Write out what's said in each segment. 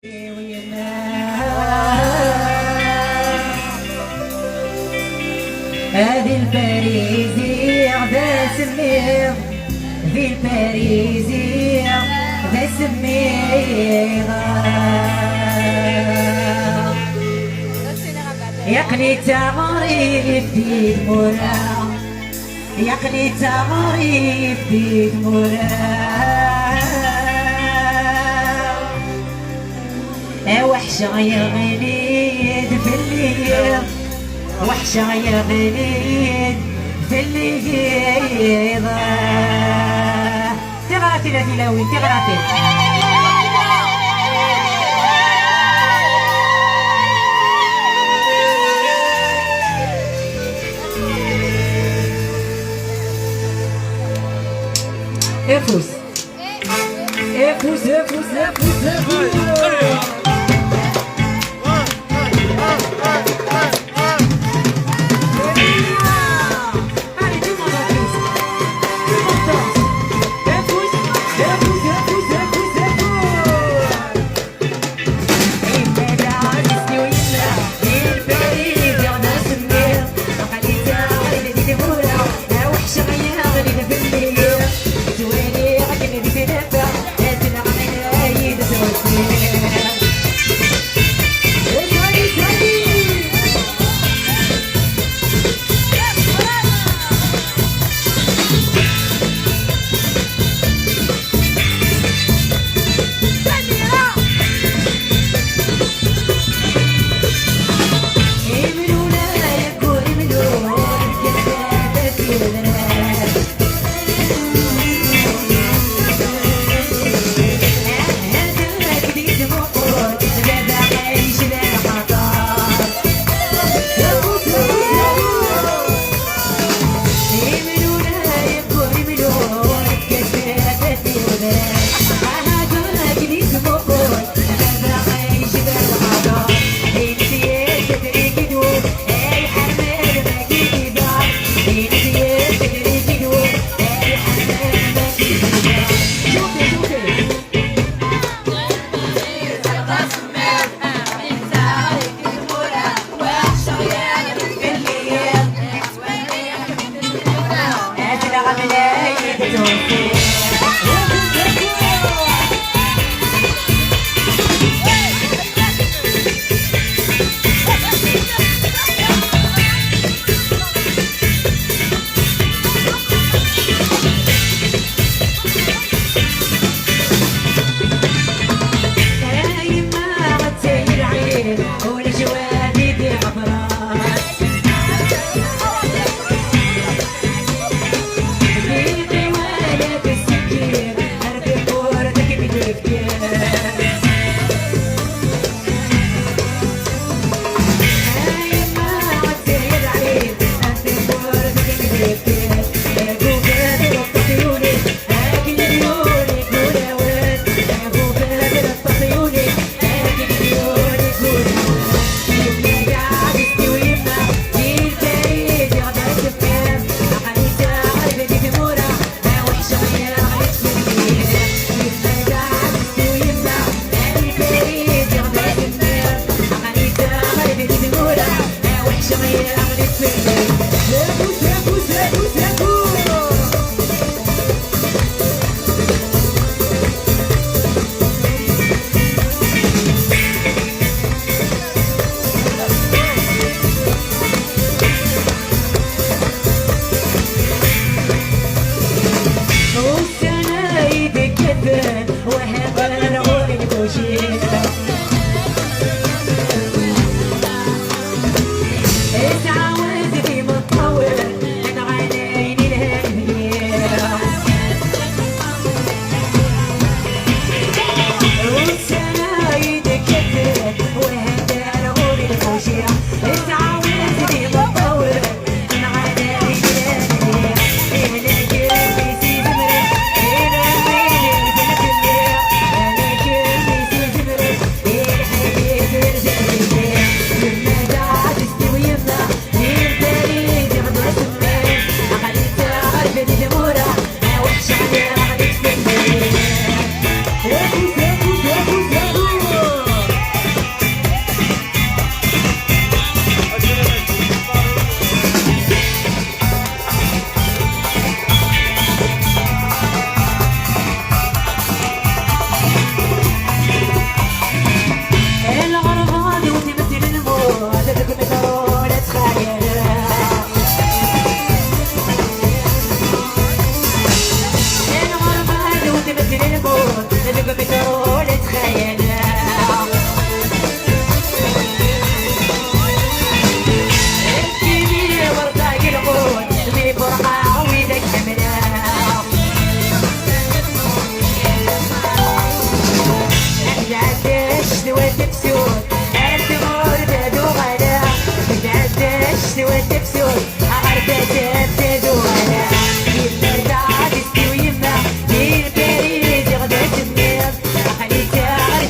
هذه الباريزي ذا سمير ذي الباريزي ذا سمير يقني تغريب في المرا يقني تغريب في المرا وحشة يا غنيد في الليل وحشة يا غنيد في الليل تغراتي لا تلاوي تغراتي افوز افوز افوز افوز افوز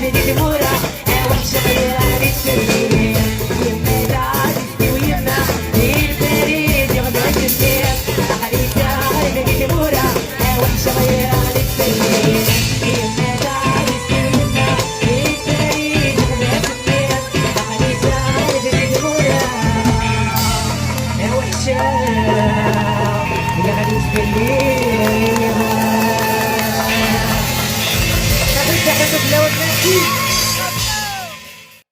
بديت مورا وحشة غيراني السرية يما دارستي ويما البريد يغدو الجسير خليتها بديت مورا وحشة غيراني السرية يما دارستي ويما البريد يغدو الجسير خليتها بديت مورا وحشة يا غادي تبلي تحب بلا ودناتي